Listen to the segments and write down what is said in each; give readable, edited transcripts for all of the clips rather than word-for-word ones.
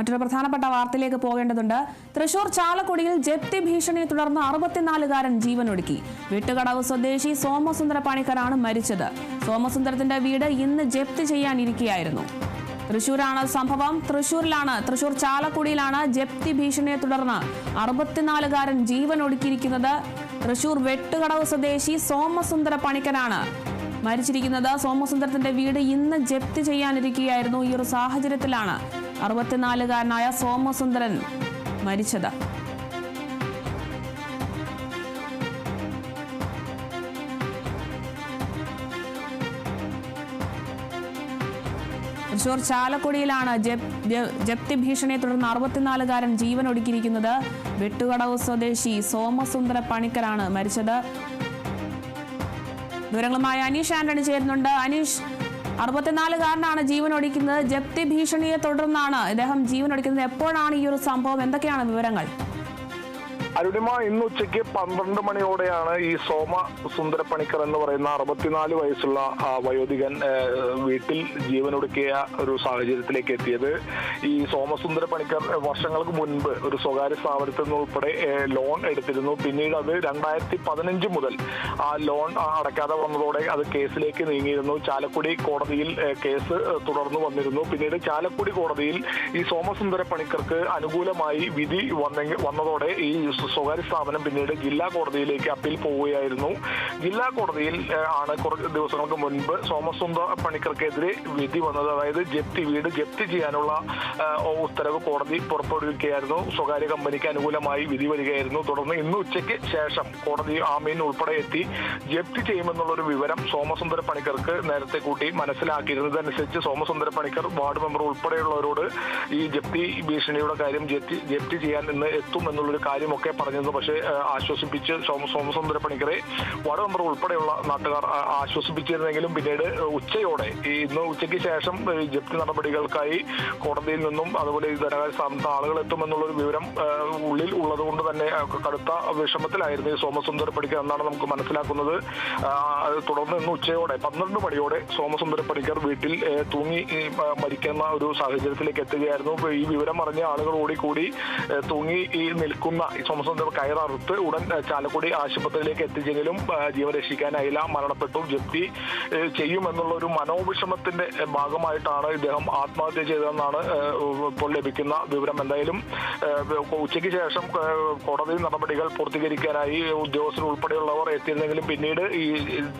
മറ്റൊരു പ്രധാനപ്പെട്ട വാർത്തയിലേക്ക് പോകേണ്ടതുണ്ട്. തൃശൂർ ചാലക്കുടിയിൽ ജപ്തി ഭീഷണിയെ തുടർന്ന് 64-കാരൻ ജീവനൊടുക്കി. വീട്ടുകടവ് സ്വദേശി സോമസുന്ദര പണിക്കരാണ് മരിച്ചത്. സോമസുന്ദരത്തിന്റെ വീട് ഇന്ന് ജപ്തി ചെയ്യാനിരിക്കുകയായിരുന്നു. തൃശൂരാണ് സംഭവം. തൃശൂർ ചാലക്കുടിയിലാണ് ജപ്തി ഭീഷണിയെ തുടർന്ന് 64-കാരൻ ജീവനൊടുക്കിയിരിക്കുന്നത്. തൃശൂർ വെട്ടുകടവ് സ്വദേശി സോമസുന്ദര പണിക്കരാണ് മരിച്ചിരിക്കുന്നത്. സോമസുന്ദരത്തിന്റെ വീട് ഇന്ന് ജപ്തി ചെയ്യാനിരിക്കുകയായിരുന്നു. ഈ ഒരു സാഹചര്യത്തിലാണ് 64-കാരനായ സോമസുന്ദരൻ മരിച്ചത്. തൃശൂർ ചാലക്കുടിയിലാണ് ജപ്തി ഭീഷണിയെ തുടർന്ന് 64-കാരൻ ജീവനൊടുക്കിയിരിക്കുന്നത്. വെട്ടുകടവ് സ്വദേശി സോമസുന്ദര പണിക്കരാണ് മരിച്ചത്. വിവരങ്ങളുമായി അനീഷ് ആന്റണി ചേരുന്നുണ്ട്. അനീഷ്, 64-കാരനാണ് ജീവനൊടുക്കുന്നത്. ജപ്തി ഭീഷണിയെ തുടർന്നാണ് ഇദ്ദേഹം ജീവനൊടുക്കുന്നത്. എപ്പോഴാണ് ഈ ഒരു സംഭവം? എന്തൊക്കെയാണ് വിവരങ്ങൾ? അരുണിമ, ഇന്ന് ഉച്ചയ്ക്ക് 12 മണിയോടെയാണ് ഈ സോമസുന്ദര പണിക്കർ എന്ന് പറയുന്ന 64 വയസ്സുള്ള വയോധികൻ വീട്ടിൽ ജീവനൊടുക്കിയ ഒരു സാഹചര്യത്തിലേക്ക് എത്തിയത്. ഈ സോമസുന്ദര പണിക്കർ വർഷങ്ങൾക്ക് മുൻപ് ഒരു സ്വകാര്യ സ്ഥാപനത്തിൽ നിന്ന് ഉൾപ്പെടെ ലോൺ എടുത്തിരുന്നു. പിന്നീട് അത് 2015 മുതൽ ആ ലോൺ അടയ്ക്കാതെ വന്നതോടെ അത് കേസിലേക്ക് നീങ്ങിയിരുന്നു. ചാലക്കുടി കോടതിയിൽ കേസ് തുടർന്നു വന്നിരുന്നു. പിന്നീട് ചാലക്കുടി കോടതിയിൽ ഈ സോമസുന്ദര പണിക്കർക്ക് അനുകൂലമായി വിധി വന്നതോടെ ഈ സ്വകാര്യ സ്ഥാപനം പിന്നീട് ജില്ലാ കോടതിയിലേക്ക് അപ്പീൽ പോവുകയായിരുന്നു. ജില്ലാ കോടതിയിൽ ആണ് കുറച്ച് ദിവസങ്ങൾക്ക് മുൻപ് സോമസുന്ദര പണിക്കർക്കെതിരെ വിധി വന്നത്. അതായത് വീട് ജപ്തി ചെയ്യാനുള്ള ഉത്തരവ് കോടതി പുറപ്പെടുവിക്കുകയായിരുന്നു. സ്വകാര്യ കമ്പനിക്ക് അനുകൂലമായി വിധി വരികയായിരുന്നു. തുടർന്ന് ഇന്ന് ഉച്ചയ്ക്ക് ശേഷം കോടതി ആമീൻ ഉൾപ്പെടെ എത്തി ജപ്തി ചെയ്യുമെന്നുള്ളൊരു വിവരം സോമസുന്ദര പണിക്കർക്ക് നേരത്തെ കൂട്ടി മനസ്സിലാക്കിയിരുന്നതനുസരിച്ച് സോമസുന്ദര പണിക്കർ വാർഡ് മെമ്പർ ഉൾപ്പെടെയുള്ളവരോട് ഈ ജപ്തി ഭീഷണിയുടെ കാര്യം ജപ്തി ചെയ്യാൻ ഇന്ന് എത്തും എന്നുള്ളൊരു കാര്യമൊക്കെ പറഞ്ഞിരുന്നു. പക്ഷേ ആശ്വസിപ്പിച്ച് സോമസുന്ദര പണിക്കരെ വാർഡ് മെമ്പർ ഉൾപ്പെടെയുള്ള നാട്ടുകാർ ആശ്വസിപ്പിച്ചിരുന്നെങ്കിലും പിന്നീട് ഉച്ചയോടെ ഇന്ന് ഉച്ചയ്ക്ക് ശേഷം ജപ്തി നടപടികൾക്കായി കോടതിയിൽ നിന്നും അതുപോലെ ഈ ധനകാര്യ സ്ഥാപനത്തിൽ ആളുകൾ എത്തുമെന്നുള്ളൊരു വിവരം ഉള്ളിൽ ഉള്ളതുകൊണ്ട് തന്നെ കടുത്ത വിഷമത്തിലായിരുന്നു ഈ സോമസുന്ദര പണിക്കർ എന്നാണ് നമുക്ക് മനസ്സിലാക്കുന്നത്. തുടർന്ന് ഇന്ന് ഉച്ചയോടെ 12 മണിയോടെ സോമസുന്ദര പണിക്കർ വീട്ടിൽ തൂങ്ങി മരിക്കുന്ന ഒരു സാഹചര്യത്തിലേക്ക് എത്തുകയായിരുന്നു. ഈ വിവരം അറിഞ്ഞ ആളുകൾ ഓടിക്കൂടി തൂങ്ങി നിൽക്കുന്ന സോമസുന്ദർ കയററുത്ത് ഉടൻ ചാലക്കുടി ആശുപത്രിയിലേക്ക് എത്തിച്ചെങ്കിലും ജീവൻ രക്ഷിക്കാനായില്ല, മരണപ്പെട്ടു. ജപ്തി ചെയ്യുമെന്നുള്ള ഒരു മനോവിഷമത്തിന്റെ ഭാഗമായിട്ടാണ് ഇദ്ദേഹം ആത്മഹത്യ ചെയ്തതെന്നാണ് ഇപ്പോൾ ലഭിക്കുന്ന വിവരം. എന്തായാലും ഉച്ചയ്ക്ക് ശേഷം കോടതി നടപടികൾ പൂർത്തീകരിക്കാനായി ഉദ്യോഗസ്ഥർ ഉൾപ്പെടെയുള്ളവർ എത്തിയിരുന്നെങ്കിലും പിന്നീട് ഈ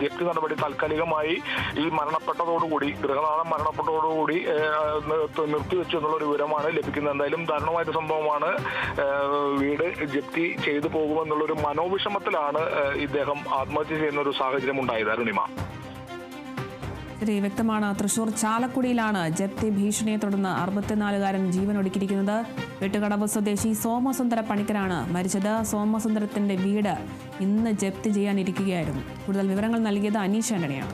ജപ്തി നടപടി താൽക്കാലികമായി ഈ മരണപ്പെട്ടതോടുകൂടി ഗൃഹനാഥൻ മരണപ്പെട്ടതോടുകൂടി നിർത്തിവെച്ചു എന്നുള്ളൊരു വിവരമാണ് ലഭിക്കുന്നത്. എന്തായാലും ദാരുണമായൊരു സംഭവമാണ്. വീട് ജപ്തി ചെയ്തു പോകുമെന്നുള്ളൊരു മനോവിഷമത്തിലാണ് ഇദ്ദേഹം ആത്മഹത്യ ചെയ്യുന്ന ഒരു സാഹചര്യം ഉണ്ടായത്. അരുണിമ, ശരി, വ്യക്തമാണ്. തൃശൂർ ചാലക്കുടിയിലാണ് ജപ്തി ഭീഷണിയെ തുടർന്ന് 64-കാരൻ ജീവനൊടുക്കിയിരിക്കുന്നത്. വെട്ടുകടവ് സ്വദേശി സോമസുന്ദര പണിക്കരാണ് മരിച്ചത്. സോമസുന്ദരത്തിന്റെ വീട് ഇന്ന് ജപ്തി ചെയ്യാനിരിക്കുകയായിരുന്നു. കൂടുതൽ വിവരങ്ങൾ നൽകിയത് അനീഷ് ആന്റണിയാണ്.